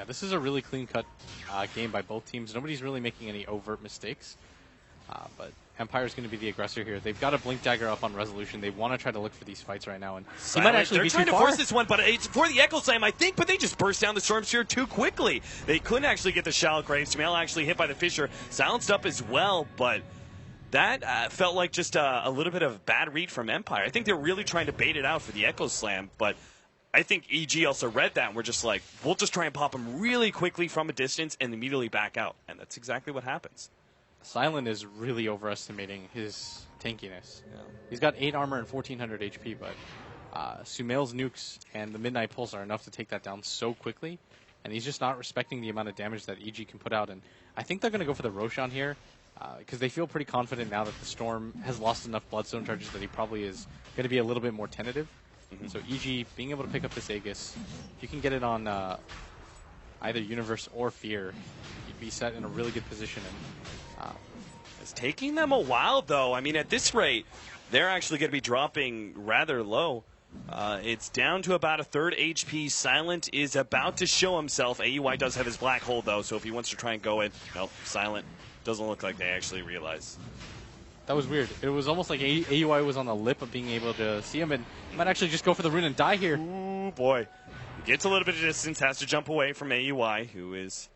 Yeah, this is a really clean-cut game by both teams. Nobody's really making any overt mistakes, but Empire's going to be the aggressor here. They've got a Blink Dagger up on Resolution. They want to try to look for these fights right now, and he might actually They're be trying too to far. force this one, but it's for the Echo Slam, I think, but they just burst down the Storm Sphere too quickly. They couldn't actually get the Shallow Grave. Sumail actually hit by the Fissure, silenced up as well, but that felt like just a little bit of bad read from Empire. I think they're really trying to bait it out for the Echo Slam, but I think EG also read that, and we're just like, we'll just try and pop him really quickly from a distance and immediately back out, and that's exactly what happens. Silent is really overestimating his tankiness. Yeah. He's got 8 armor and 1400 HP, but Sumail's nukes and the Midnight Pulse are enough to take that down so quickly, and he's just not respecting the amount of damage that EG can put out. And I think they're going to go for the Roshan here, because they feel pretty confident now that the Storm has lost enough Bloodstone charges that he probably is going to be a little bit more tentative. So EG being able to pick up this Aegis, if you can get it on either Universe or Fear, you'd be set in a really good position. And it's taking them a while, though. I mean, at this rate, they're actually going to be dropping rather low. It's down to about a third HP. Silent is about to show himself. AUI does have his black hole, though, so if he wants to try and go in, nope, Silent. Doesn't look like they actually realize. That was weird. It was almost like AUI was on the lip of being able to see him, and he might actually just go for the rune and die here. Ooh, boy. Gets a little bit of distance, has to jump away from AUI, who is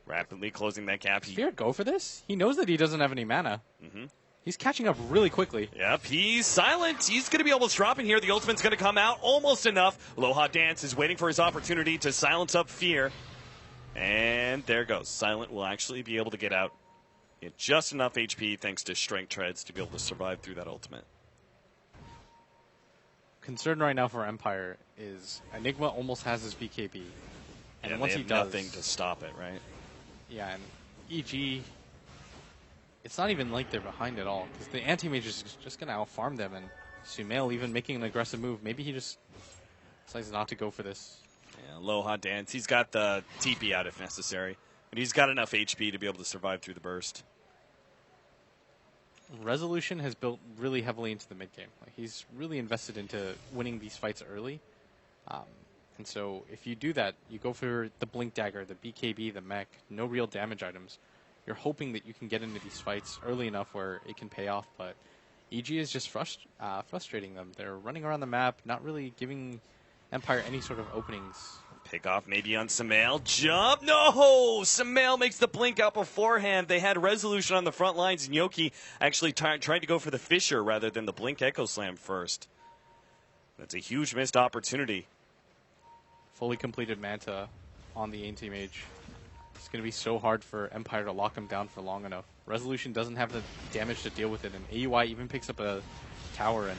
rapidly closing that gap. Does Fear go for this? He knows that he doesn't have any mana. He's catching up really quickly. Yep, he's silent. He's going to be almost dropping here. The ultimate's going to come out almost enough. Aloha Dance is waiting for his opportunity to silence up Fear. And there goes. Silent will actually be able to get out. Get just enough HP thanks to Strength Treads to be able to survive through that ultimate. Concern right now for Empire is Enigma almost has his BKB. And once he does, nothing to stop it, right? Yeah, and EG, it's not even like they're behind at all, because the anti-mage is just going to out-farm them, and Sumail even making an aggressive move. Maybe he just decides not to go for this. Yeah, Aloha Dance. He's got the TP out if necessary, and he's got enough HP to be able to survive through the burst. Resolution has built really heavily into the mid-game. Like, he's really invested into winning these fights early. And so if you do that, you go for the Blink Dagger, the BKB, the mech, no real damage items. You're hoping that you can get into these fights early enough where it can pay off, but EG is just frustrating them. They're running around the map, not really giving Empire any sort of openings. Pick off maybe on Sumail. Jump! No! Sumail makes the blink out beforehand. They had Resolution on the front lines, and Yoki actually tried to go for the Fissure rather than the Blink Echo Slam first. That's a huge missed opportunity. Fully completed Manta on the anti-mage. It's going to be so hard for Empire to lock him down for long enough. Resolution doesn't have the damage to deal with it, and AUI even picks up a tower, and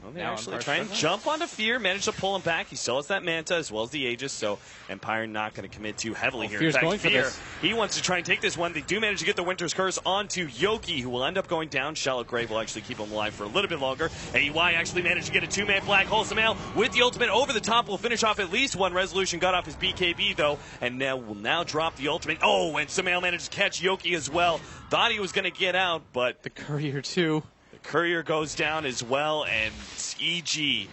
well, they actually try and jump onto Fear, manage to pull him back. He still has that Manta as well as the Aegis, so Empire not going to commit too heavily here. Fear's in fact, going for Fear, this. He wants to try and take this one. They do manage to get the Winter's Curse onto Yoki, who will end up going down. Shallow Grave will actually keep him alive for a little bit longer. AUI actually managed to get a 2-man black hole. Sumail with the ultimate over the top will finish off at least one. Resolution got off his BKB, though, and now will now drop the ultimate. Oh, and Sumail managed to catch Yoki as well. Thought he was going to get out, but the Courier, too. Courier goes down as well, and EG,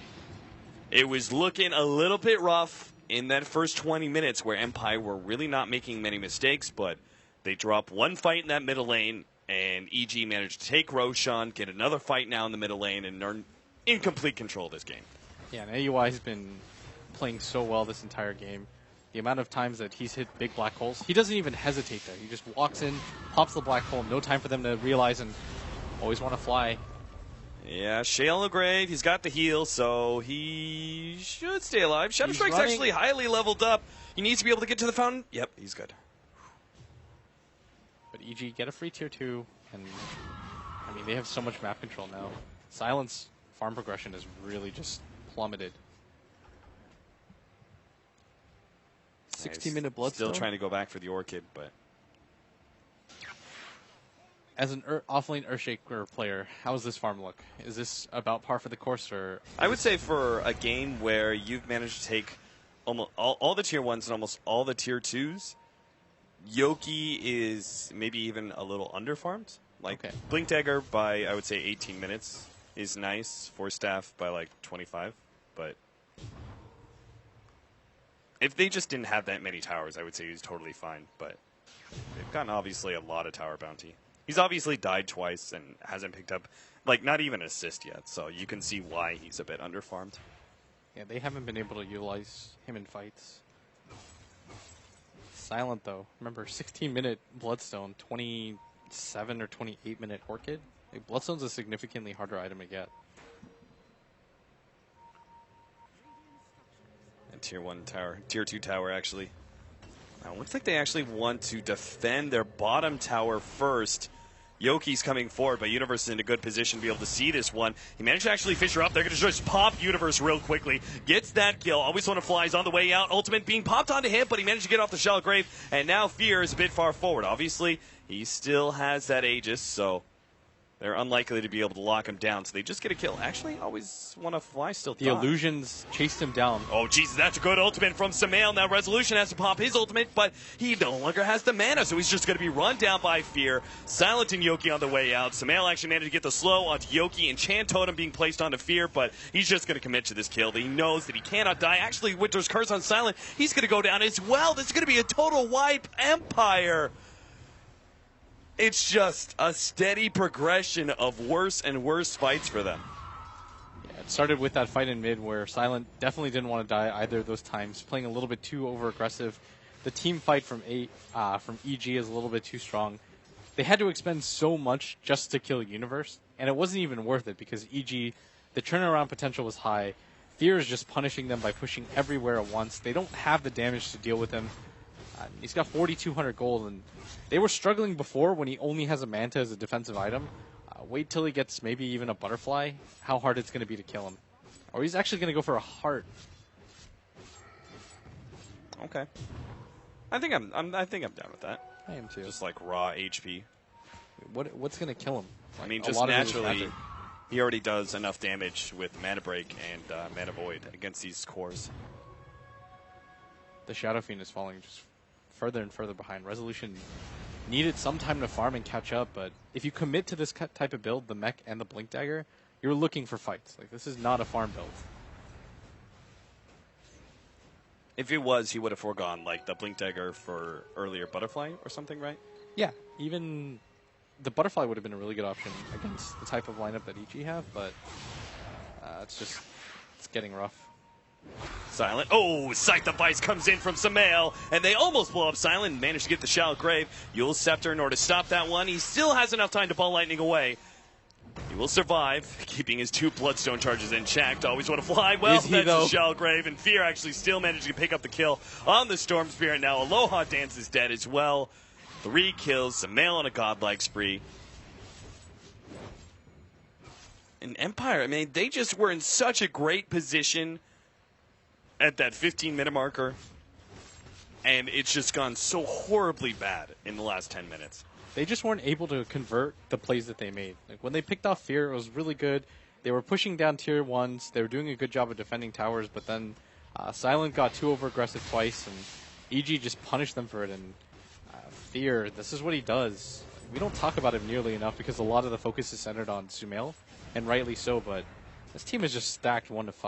it was looking a little bit rough in that first 20 minutes where Empire were really not making many mistakes, but they drop one fight in that middle lane, and EG managed to take Roshan, get another fight now in the middle lane, and are in complete control of this game. Yeah, and AUI has been playing so well this entire game. The amount of times that he's hit big black holes, he doesn't even hesitate there. He just walks in, pops the black hole, no time for them to realize, and always want to fly. Yeah, Shallow Grave, he's got the heal, so he should stay alive. Shadow Strike's actually highly leveled up. He needs to be able to get to the fountain. Yep, he's good. But EG get a free tier 2, and I mean, they have so much map control now. Silence farm progression has really just plummeted. 60-minute Bloodstone. Still trying to go back for the Orchid, but as an offlane Earthshaker player, how does this farm look? Is this about par for the course, or? I would say for a game where you've managed to take almost all the tier 1s and almost all the tier 2s, Yoki is maybe even a little underfarmed. Like, okay. Blink Dagger by, I would say, 18 minutes is nice. Force Staff by, like, 25. But If they just didn't have that many towers, I would say he's totally fine. But they've gotten obviously a lot of tower bounty. He's obviously died twice and hasn't picked up, like, not even an assist yet. So you can see why he's a bit underfarmed. Yeah, they haven't been able to utilize him in fights. Silent, though. Remember, 16-minute Bloodstone, 27 or 28-minute Orchid. Like, Bloodstone's a significantly harder item to get. And tier 1 tower, tier 2 tower, actually. Now, it looks like they actually want to defend their bottom tower first. Yoki's coming forward, but Universe is in a good position to be able to see this one. He managed to actually Fisher up. They're going to just pop Universe real quickly. Gets that kill. Always want to fly. He's on the way out. Ultimate being popped onto him, but he managed to get off the Shallow Grave. And now Fear is a bit far forward. Obviously, he still has that Aegis, so they're unlikely to be able to lock him down. So they just get a kill. Actually, always want to fly still. The illusions chased him down. Oh, Jesus, that's a good ultimate from Samael. Now Resolution has to pop his ultimate, but he no longer has the mana, so he's just going to be run down by Fear. Silent and Yoki on the way out. Samael actually managed to get the slow onto Yoki, and Chant Totem being placed onto Fear, but he's just going to commit to this kill. He knows that he cannot die. Actually, Winter's Curse on Silent, he's going to go down as well. This is going to be a total wipe Empire. It's just a steady progression of worse and worse fights for them. Yeah, it started with that fight in mid where Silent definitely didn't want to die either of those times, playing a little bit too over-aggressive. The team fight from EG is a little bit too strong. They had to expend so much just to kill Universe, and it wasn't even worth it because EG, the turnaround potential was high. Fear is just punishing them by pushing everywhere at once. They don't have the damage to deal with him. He's got 4,200 gold, and they were struggling before when he only has a Manta as a defensive item. Wait till he gets maybe even a Butterfly, how hard it's going to be to kill him. Or he's actually going to go for a Heart. Okay. I think I'm down with that. I am too. Just like raw HP. What's going to kill him? Like, I mean, just naturally, he already does enough damage with Mana Break and Mana Void against these cores. The Shadow Fiend is falling just further and further behind. Resolution needed some time to farm and catch up, but if you commit to this type of build, the Mech and the Blink Dagger, you're looking for fights. Like, this is not a farm build. If it was, he would have foregone, like, the Blink Dagger for earlier Butterfly or something, right? Yeah, even the Butterfly would have been a really good option against the type of lineup that EG have, but it's getting rough. Silent. Oh, Scythe the Vice comes in from Samael, and they almost blow up Silent and manage to get the Shallow Grave. Yule's Scepter in order to stop that one. He still has enough time to ball lightning away. He will survive, keeping his 2 Bloodstone charges in check. Always want to fly. Well, that's the Shallow Grave, and Fear actually still managed to pick up the kill on the Storm Spirit. Now Aloha Dance is dead as well. 3 kills, Samael on a godlike spree. And Empire, I mean, they just were in such a great position at that 15-minute marker, and it's just gone so horribly bad in the last 10 minutes. They just weren't able to convert the plays that they made. Like, when they picked off Fear, it was really good. They were pushing down tier 1s. They were doing a good job of defending towers, but then Silent got too over-aggressive twice, and EG just punished them for it. And Fear, this is what he does. We don't talk about him nearly enough because a lot of the focus is centered on Sumail, and rightly so, but this team is just stacked 1-5.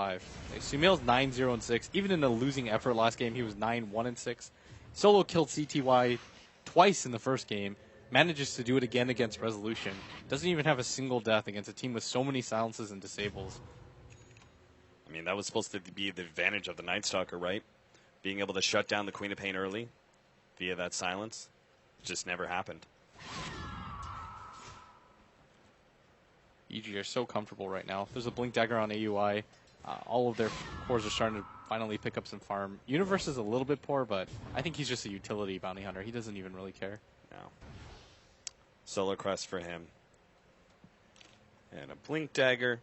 Like, Sumail's 9-0-6. Even in a losing effort last game, he was 9-1-6. Solo killed CTY twice in the first game. Manages to do it again against Resolution. Doesn't even have a single death against a team with so many silences and disables. I mean, that was supposed to be the advantage of the Night Stalker, right? Being able to shut down the Queen of Pain early via that silence. It just never happened. EG are so comfortable right now. There's a Blink Dagger on AUI. All of their cores are starting to finally pick up some farm. Universe is a little bit poor, but I think he's just a utility bounty hunter. He doesn't even really care. No. Solar Crest for him. And a Blink Dagger.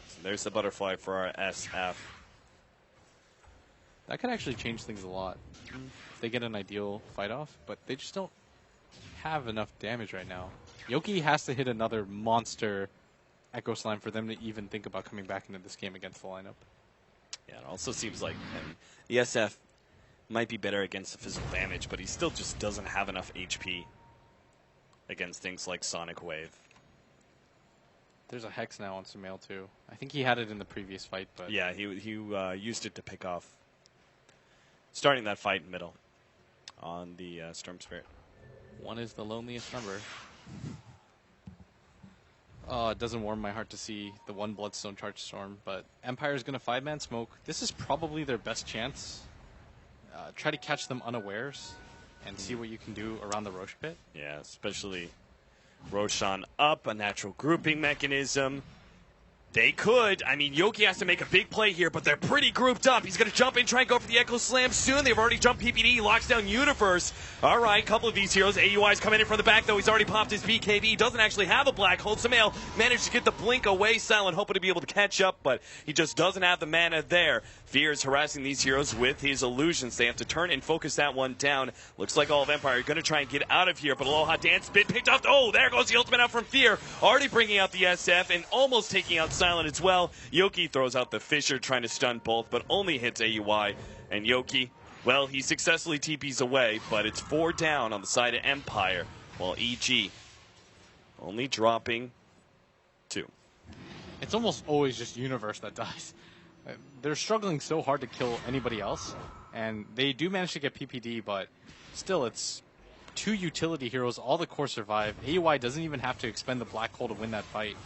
So there's the Butterfly for our SF. That could actually change things a lot. If they get an ideal fight off, but they just don't have enough damage right now. Yoki has to hit another monster Echo Slime for them to even think about coming back into this game against the lineup. Yeah, it also seems like the SF might be better against the physical damage, but he still just doesn't have enough HP against things like Sonic Wave. There's a Hex now on Sumail, too. I think he had it in the previous fight, but... Yeah, he used it to pick off. Starting that fight in middle on the Storm Spirit. 1 is the loneliest number. Oh, it doesn't warm my heart to see the 1 Bloodstone Charge Storm, but Empire's going to 5-man smoke. This is probably their best chance. Try to catch them unawares and see what you can do around the Rosh pit. Yeah, especially Roshan up, a natural grouping mechanism. They could. I mean, Yoki has to make a big play here, but they're pretty grouped up. He's going to jump in, try and go for the Echo Slam soon. They've already jumped PPD, locks down Universe. All right, couple of these heroes. AUI's coming in from the back, though. He's already popped his BKB. He doesn't actually have a Black Hole. Sumail managed to get the blink away. Silent hoping to be able to catch up, but he just doesn't have the mana there. Fear is harassing these heroes with his illusions. They have to turn and focus that one down. Looks like all of Empire are going to try and get out of here, but Aloha Dance bit picked up. Oh, there goes the ultimate out from Fear. Already bringing out the SF and almost taking out Silent as well. Yoki throws out the Fissure, trying to stun both, but only hits AUI. And Yoki, well, he successfully TPs away, but it's 4 down on the side of Empire, while EG only dropping 2. It's almost always just Universe that dies. They're struggling so hard to kill anybody else, and they do manage to get PPD, but still, it's 2 utility heroes. All the core survive. AUI doesn't even have to expend the Black Hole to win that fight.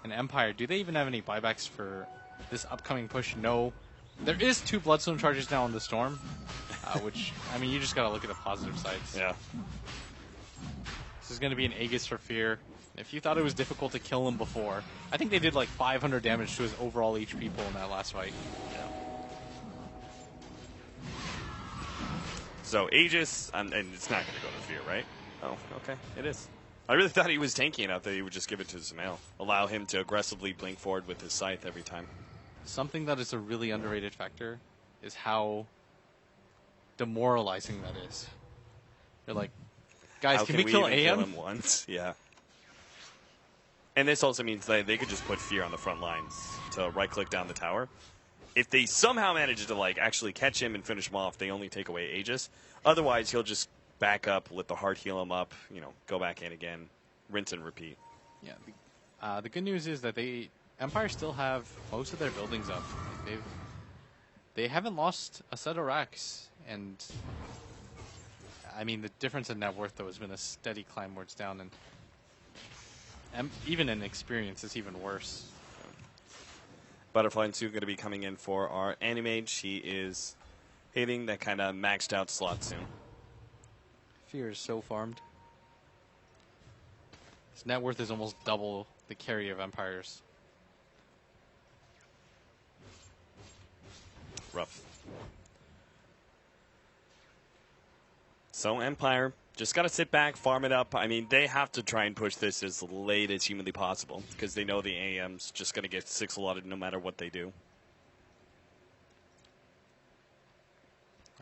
And Empire, do they even have any buybacks for this upcoming push? No. There is 2 Bloodstone charges now on the Storm, which, I mean, you just got to look at the positive sides. Yeah. This is going to be an Aegis for Fear. If you thought it was difficult to kill him before, I think they did like 500 damage to his overall HP pool in that last fight. Yeah. So Aegis, and it's not going to go to Fear, right? Oh, okay, it is. I really thought he was tanky enough that he would just give it to Sumail. Allow him to aggressively blink forward with his Scythe every time. Something that is a really underrated factor is how demoralizing that is. You're like, guys, how can we kill AM? Kill him once? Yeah. And this also means that they could just put Fear on the front lines to right-click down the tower. If they somehow manage to like actually catch him and finish him off, they only take away Aegis. Otherwise, he'll just back up, let the heart heal him up, you know, go back in again, rinse and repeat. Yeah. The good news is that Empire still have most of their buildings up. They haven't lost a set of racks, and I mean the difference in net worth though has been a steady climb where it's down, and even in experience it's even worse. Butterfly and Sue going to be coming in for our Animage. He is hitting that kind of maxed out slot soon. Fear is so farmed. His net worth is almost double the carry of Empire's. Rough. So Empire just got to sit back, farm it up. I mean, they have to try and push this as late as humanly possible because they know the AM's just going to get 6 allotted no matter what they do.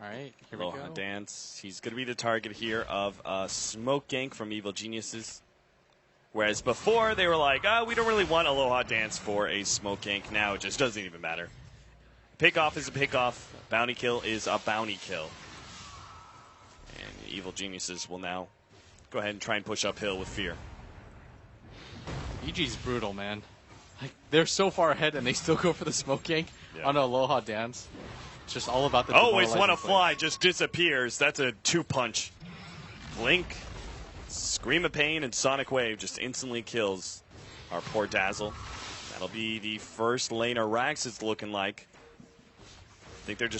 All right, here we Aloha go. Dance. He's going to be the target here of a smoke gank from Evil Geniuses. Whereas before, they were like, we don't really want Aloha Dance for a smoke gank. Now it just doesn't even matter. Pick-off is a pick-off. Bounty kill is a bounty kill. And Evil Geniuses will now go ahead and try and push uphill with Fear. EG's brutal, man. Like, they're so far ahead, and they still go for the smoke gank on Aloha Dance. It's just all about the Always want to fly, just disappears. That's a 2-punch. Blink, Scream of Pain, and Sonic Wave just instantly kills our poor Dazzle. That'll be the first lane of Rax, it's looking like. I think they're just